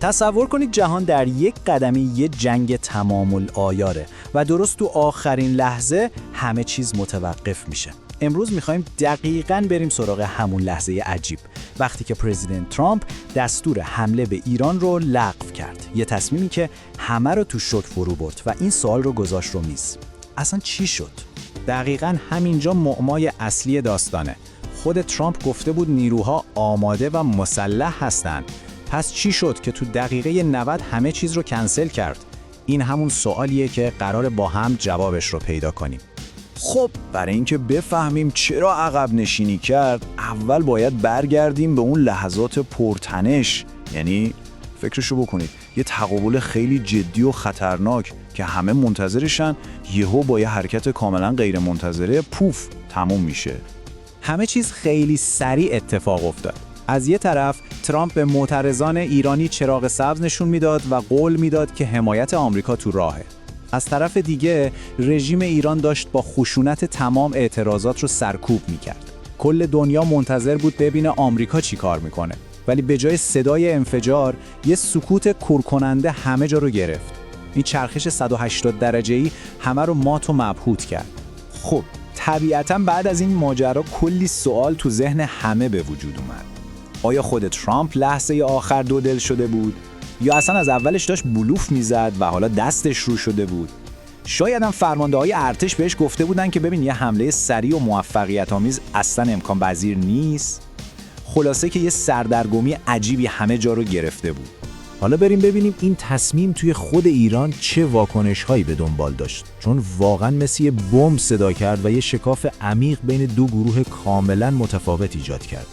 تصور کنید جهان در یک قدمی یه جنگ تمام العیاره و درست تو آخرین لحظه همه چیز متوقف میشه. امروز میخوایم دقیقاً بریم سراغ همون لحظه عجیب، وقتی که پرزیدنت ترامپ دستور حمله به ایران رو لغو کرد. یه تصمیمی که همه رو تو شوک فرو برد و این سوال رو گذاشت رو میز. اصلا چی شد؟ دقیقاً همینجا معمای اصلی داستانه. خود ترامپ گفته بود نیروها آماده و مسلح هستن. پس چی شد که تو دقیقه 90 همه چیز رو کنسل کرد؟ این همون سوالیه که قراره با هم جوابش رو پیدا کنیم. خب برای اینکه بفهمیم چرا عقب نشینی کرد، اول باید برگردیم به اون لحظات پرتنش. یعنی فکرشو بکنید، یه تقابل خیلی جدی و خطرناک که همه منتظرشن، یهو با یه حرکت کاملا غیر منتظره پوف تموم میشه. همه چیز خیلی سریع اتفاق افتاد. از یه طرف ترامپ به معترضان ایرانی چراغ سبز نشون میداد و قول میداد که حمایت آمریکا تو راهه. از طرف دیگه رژیم ایران داشت با خشونت تمام اعتراضات رو سرکوب میکرد. کل دنیا منتظر بود ببینه آمریکا چی کار میکنه، ولی به جای صدای انفجار یه سکوت کورکننده همه جا رو گرفت. این چرخش 180 درجه‌ای همه رو مات و مبهوت کرد. خب طبیعتاً بعد از این ماجرا کلی سوال تو ذهن همه به وجود اومد. آیا خود ترامپ لحظه آخر دو دل شده بود؟ یا اصلا از اولش داشت بلوف میزد و حالا دستش رو شده بود؟ شاید هم فرمانده‌های ارتش بهش گفته بودن که ببین یه حمله سریع و موفقیت آمیز اصلا امکان پذیر نیست. خلاصه که یه سردرگمی عجیبی همه جا رو گرفته بود. حالا بریم ببینیم این تصمیم توی خود ایران چه واکنش‌هایی به دنبال داشت، چون واقعاً مثل یه بمب صدا کرد و یه شکاف عمیق بین دو گروه کاملاً متفاوت ایجاد کرد.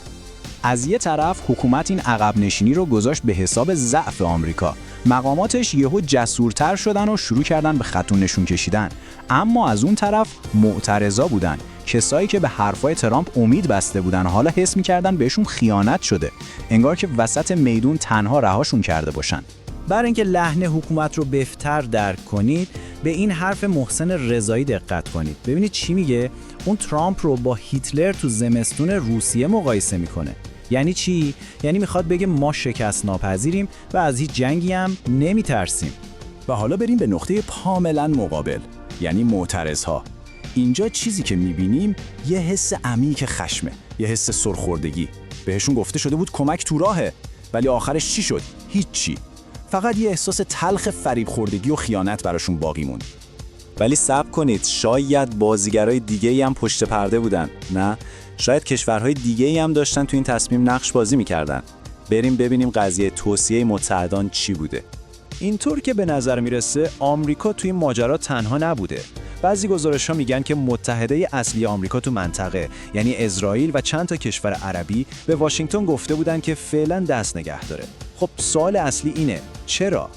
از یه طرف حکومت این عقب نشینی رو گذاشت به حساب ضعف آمریکا. مقاماتش یهو جسورتر شدن و شروع کردن به خطون نشون کشیدن. اما از اون طرف معترضا بودن، کسایی که به حرفای ترامپ امید بسته بودن، حالا حس می‌کردن بهشون خیانت شده، انگار که وسط میدون تنها رهاشون کرده باشن. برای اینکه لحن حکومت رو بهتر درک کنید، به این حرف محسن رضایی دقت کنید. ببینید چی میگه. اون ترامپ رو با هیتلر تو زمستون روسیه مقایسه میکنه. یعنی چی؟ یعنی میخواد بگه ما شکست ناپذیریم و از هیچ جنگی هم نمیترسیم. و حالا بریم به نقطه کاملا مقابل، یعنی معترضها. اینجا چیزی که میبینیم یه حس عمیق خشمه، یه حس سرخوردگی. بهشون گفته شده بود کمک تو راهه، ولی آخرش چی شد؟ هیچی. فقط یه احساس تلخ فریب خوردگی و خیانت براشون باقی موند. ولی صبر کنید، شاید بازیگرای دیگه‌ای هم پشت پرده بودن. نه، شاید کشورهای دیگه‌ای هم داشتن تو این تصمیم نقش بازی می‌کردن. بریم ببینیم قضیه توصیه متحدان چی بوده. اینطور که به نظر میرسه آمریکا توی این ماجرا تنها نبوده. بعضی گزارش‌ها میگن که متحده اصلی آمریکا تو منطقه، یعنی اسرائیل و چند تا کشور عربی، به واشنگتن گفته بودن که فعلا دست نگه داره. خب سوال اصلی اینه، چرا؟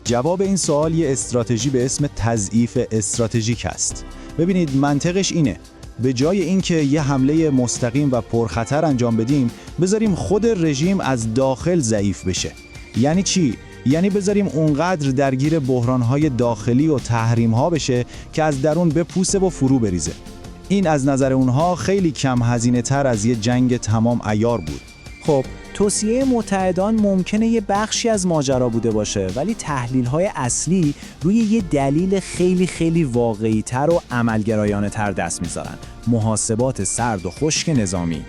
جواب این سوال یه استراتژی به اسم تضعیف استراتژیک است. ببینید منطقش اینه، به جای اینکه یه حمله مستقیم و پرخطر انجام بدیم، بذاریم خود رژیم از داخل ضعیف بشه. یعنی چی؟ یعنی بذاریم اونقدر درگیر بحران‌های داخلی و تحریم‌ها بشه که از درون بپوسه و فرو بریزه. این از نظر اونها خیلی کم هزینه‌تر از یه جنگ تمام عیار بود. خب توصیه متحدان ممکنه یه بخشی از ماجرا بوده باشه، ولی تحلیل‌های اصلی روی یه دلیل خیلی واقعی‌تر و عملگرایانه‌تر دست می‌ذارن: محاسبات سرد و خشک نظامی.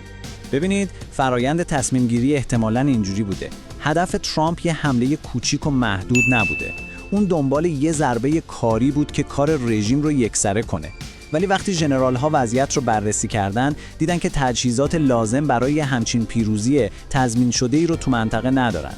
ببینید فرایند تصمیم گیری احتمالاً اینجوری بوده. هدف ترامپ یه حمله کوچیک و محدود نبوده. اون دنبال یه ضربه کاری بود که کار رژیم رو یکسره کنه. ولی وقتی ژنرال‌ها وضعیت رو بررسی کردن، دیدن که تجهیزات لازم برای همچین پیروزی تضمین شده‌ای رو تو منطقه ندارن.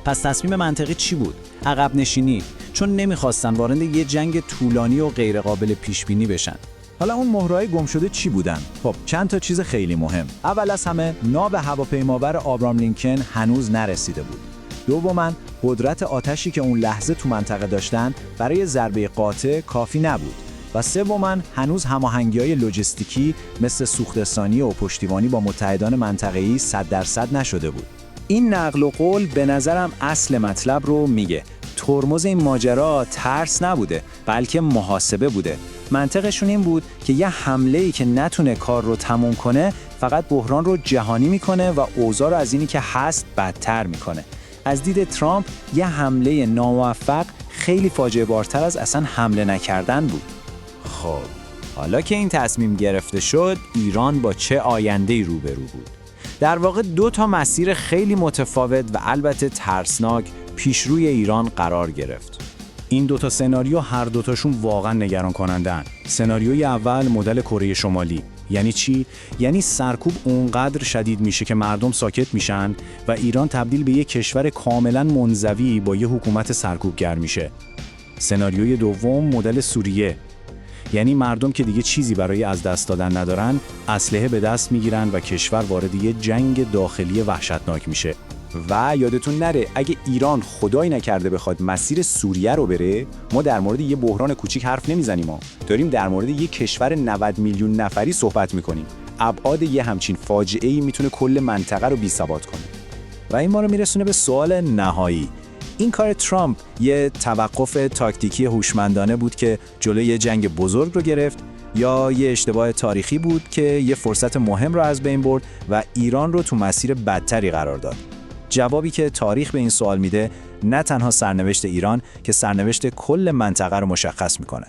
پس تصمیم منطقی چی بود؟ عقب نشینی، چون نمیخواستن وارد یه جنگ طولانی و غیرقابل پیش‌بینی بشن. حالا اون مهرهای گم شده چی بودن؟ خب چند تا چیز خیلی مهم. اول از همه ناو هواپیمابر آبرام لینکن هنوز نرسیده بود. دوماً قدرت آتشی که اون لحظه تو منطقه داشتن برای ضربه قاطع کافی نبود. و سوماً هنوز هماهنگی‌های لوجستیکی مثل سوخت‌رسانی و پشتیبانی با متحدان منطقه‌ای 100% نشده بود. این نقل و قول به نظرم اصل مطلب رو میگه. ترمز این ماجرا ترس نبوده، بلکه محاسبه بوده. منطقشون این بود که یه حمله‌ای که نتونه کار رو تموم کنه، فقط بحران رو جهانی میکنه و اوضاع رو از اینی که هست بدتر میکنه. از دید ترامپ یه حمله ناموفق خیلی فاجعه بارتر از اصلا حمله نکردن بود. خب حالا که این تصمیم گرفته شد، ایران با چه آینده‌ای روبرو بود؟ در واقع 2 تا مسیر خیلی متفاوت و البته ترسناک پیش روی ایران قرار گرفت. این 2 تا سناریو هر دوتاشون واقعا نگران کنندن. سناریوی اول مدل کره شمالی. یعنی چی؟ یعنی سرکوب اونقدر شدید میشه که مردم ساکت میشن و ایران تبدیل به یک کشور کاملا منزوی با یه حکومت سرکوبگر میشه. سناریوی دوم مدل سوریه. یعنی مردم که دیگه چیزی برای از دست دادن ندارن، اسلحه به دست میگیرن و کشور وارد یه جنگ داخلی وحشتناک میشه. و یادتون نره اگه ایران خدایی نکرده بخواد مسیر سوریه رو بره، ما در مورد یه بحران کوچیک حرف نمیزنیم، ما داریم در مورد یه کشور 90 میلیون نفری صحبت میکنیم. ابعاد یه همچین فاجعه‌ای میتونه کل منطقه رو بی‌ثبات کنه. و این ما رو میرسونه به سوال نهایی. این کار ترامپ یه توقف تاکتیکی هوشمندانه بود که جلوی یه جنگ بزرگ رو گرفت، یا یه اشتباه تاریخی بود که یه فرصت مهم رو از بین برد و ایران رو تو مسیر بدتری قرار داد؟ جوابی که تاریخ به این سوال میده نه تنها سرنوشت ایران که سرنوشت کل منطقه رو مشخص میکنه.